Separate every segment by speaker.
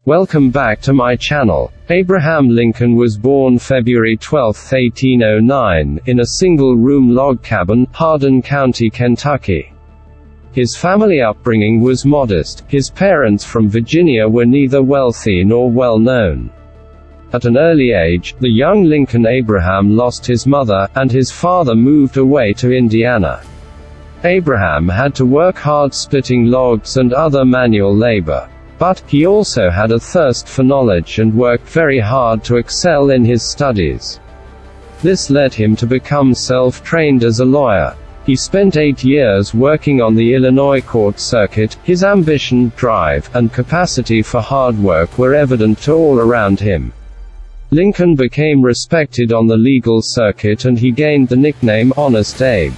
Speaker 1: Welcome back to my channel. Abraham Lincoln was born February 12, 1809, in a single-room log cabin, Hardin County, Kentucky. His family upbringing was modest. His parents from Virginia were neither wealthy nor well-known. At an early age, the young Lincoln Abraham lost his mother, and his father moved away to Indiana. Abraham had to work hard splitting logs and other manual labor. But he also had a thirst for knowledge and worked very hard to excel in his studies. This led him to become self-trained as a lawyer. He spent 8 years working on the Illinois court circuit. His ambition, drive, and capacity for hard work were evident to all around him. Lincoln became respected on the legal circuit and he gained the nickname Honest Abe.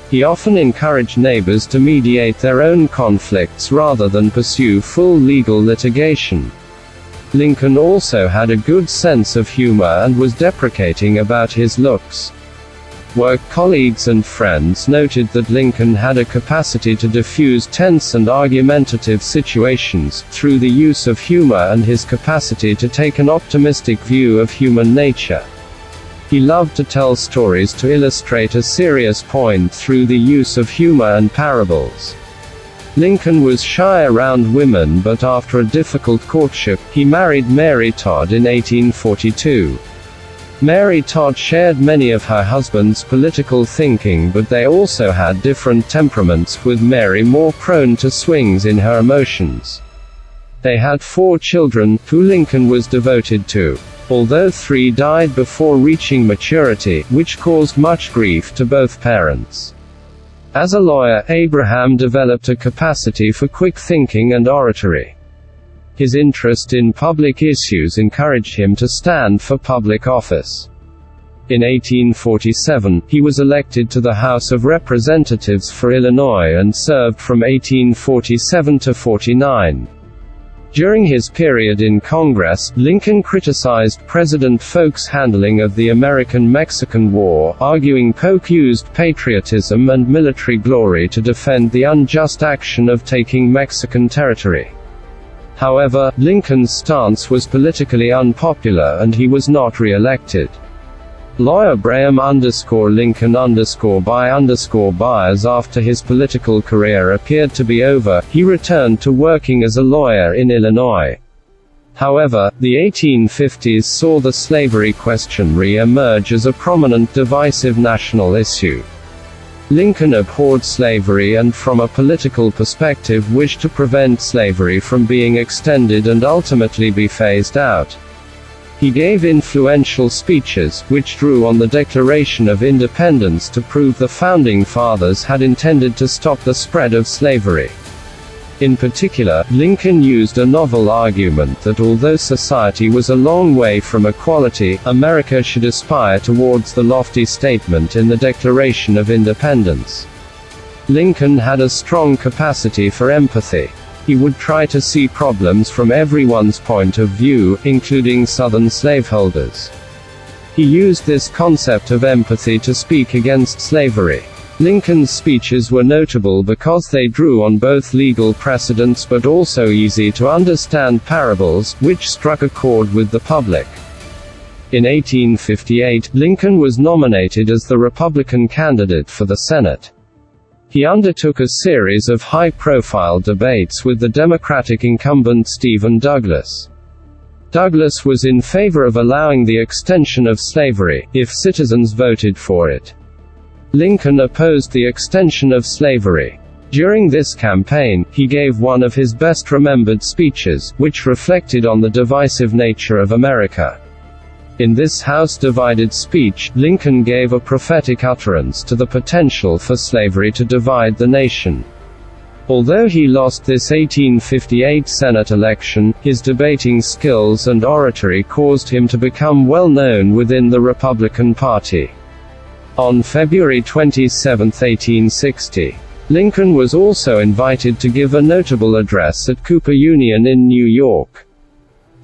Speaker 1: He often encouraged neighbors to mediate their own conflicts rather than pursue full legal litigation. Lincoln also had a good sense of humor and was deprecating about his looks. Work colleagues and friends noted that Lincoln had a capacity to diffuse tense and argumentative situations, through the use of humor and his capacity to take an optimistic view of human nature. He loved to tell stories to illustrate a serious point through the use of humor and parables. Lincoln was shy around women, but after a difficult courtship, he married Mary Todd in 1842. Mary Todd shared many of her husband's political thinking, but they also had different temperaments, with Mary more prone to swings in her emotions. They had 4 children, who Lincoln was devoted to. Although 3 died before reaching maturity, which caused much grief to both parents. As a lawyer, Abraham developed a capacity for quick thinking and oratory. His interest in public issues encouraged him to stand for public office. In 1847, he was elected to the House of Representatives for Illinois and served from 1847 to 49. During his period in Congress, Lincoln criticized President Polk's handling of the American-Mexican War, arguing Polk used patriotism and military glory to defend the unjust action of taking Mexican territory. However, Lincoln's stance was politically unpopular and he was not re-elected. Lawyer Braham_Lincoln_by_Byers, after his political career appeared to be over, he returned to working as a lawyer in Illinois. However, the 1850s saw the slavery question re-emerge as a prominent divisive national issue. Lincoln abhorred slavery and from a political perspective wished to prevent slavery from being extended and ultimately be phased out. He gave influential speeches, which drew on the Declaration of Independence to prove the Founding Fathers had intended to stop the spread of slavery. In particular, Lincoln used a novel argument that although society was a long way from equality, America should aspire towards the lofty statement in the Declaration of Independence. Lincoln had a strong capacity for empathy. He would try to see problems from everyone's point of view, including Southern slaveholders. He used this concept of empathy to speak against slavery. Lincoln's speeches were notable because they drew on both legal precedents but also easy-to-understand parables, which struck a chord with the public. In 1858, Lincoln was nominated as the Republican candidate for the Senate. He undertook a series of high-profile debates with the Democratic incumbent Stephen Douglas. Douglas was in favor of allowing the extension of slavery, if citizens voted for it. Lincoln opposed the extension of slavery. During this campaign, he gave one of his best-remembered speeches, which reflected on the divisive nature of America. In this House-divided speech, Lincoln gave a prophetic utterance to the potential for slavery to divide the nation. Although he lost this 1858 Senate election, his debating skills and oratory caused him to become well known within the Republican Party. On February 27, 1860, Lincoln was also invited to give a notable address at Cooper Union in New York.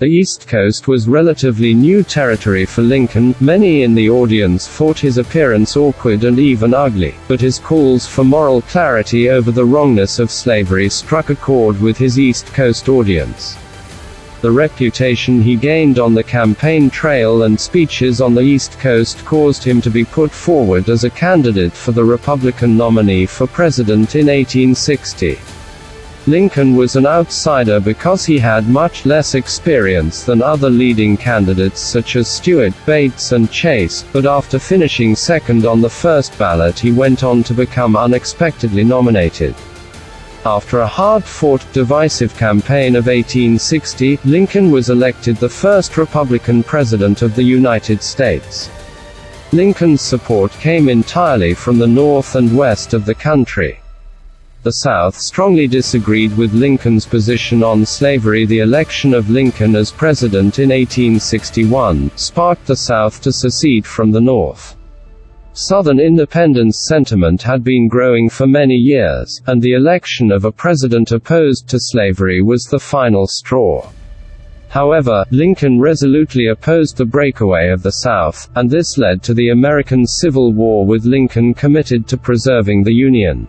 Speaker 1: The East Coast was relatively new territory for Lincoln. Many in the audience thought his appearance awkward and even ugly, but his calls for moral clarity over the wrongness of slavery struck a chord with his East Coast audience. The reputation he gained on the campaign trail and speeches on the East Coast caused him to be put forward as a candidate for the Republican nominee for president in 1860. Lincoln was an outsider because he had much less experience than other leading candidates such as Stuart, Bates and Chase, but after finishing second on the first ballot he went on to become unexpectedly nominated. After a hard-fought, divisive campaign of 1860, Lincoln was elected the first Republican president of the United States. Lincoln's support came entirely from the North and West of the country. The South strongly disagreed with Lincoln's position on slavery. The election of Lincoln as president in 1861 sparked the South to secede from the North. Southern independence sentiment had been growing for many years, and the election of a president opposed to slavery was the final straw. However, Lincoln resolutely opposed the breakaway of the South, and this led to the American Civil War, with Lincoln committed to preserving the Union.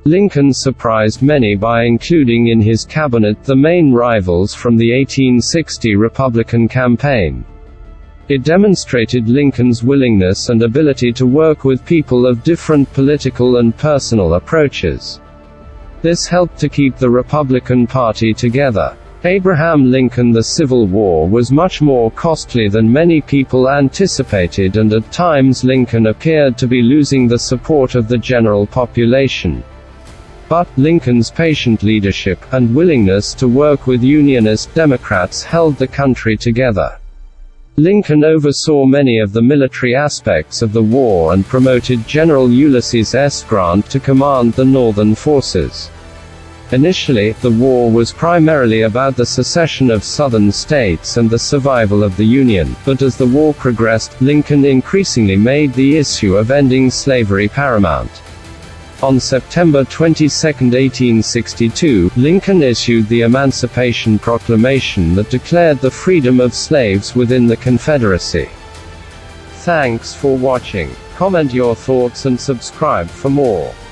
Speaker 1: Lincoln surprised many by including in his cabinet the main rivals from the 1860 Republican campaign. It demonstrated Lincoln's willingness and ability to work with people of different political and personal approaches. This helped to keep the Republican Party together. Abraham Lincoln. The Civil War was much more costly than many people anticipated, and at times Lincoln appeared to be losing the support of the general population. But Lincoln's patient leadership and willingness to work with Unionist Democrats held the country together. Lincoln oversaw many of the military aspects of the war and promoted General Ulysses S. Grant to command the Northern forces. Initially, the war was primarily about the secession of Southern states and the survival of the Union, but as the war progressed, Lincoln increasingly made the issue of ending slavery paramount. On September 22, 1862, Lincoln issued the Emancipation Proclamation that declared the freedom of slaves within the Confederacy. Thanks for watching. Comment your thoughts and subscribe for more.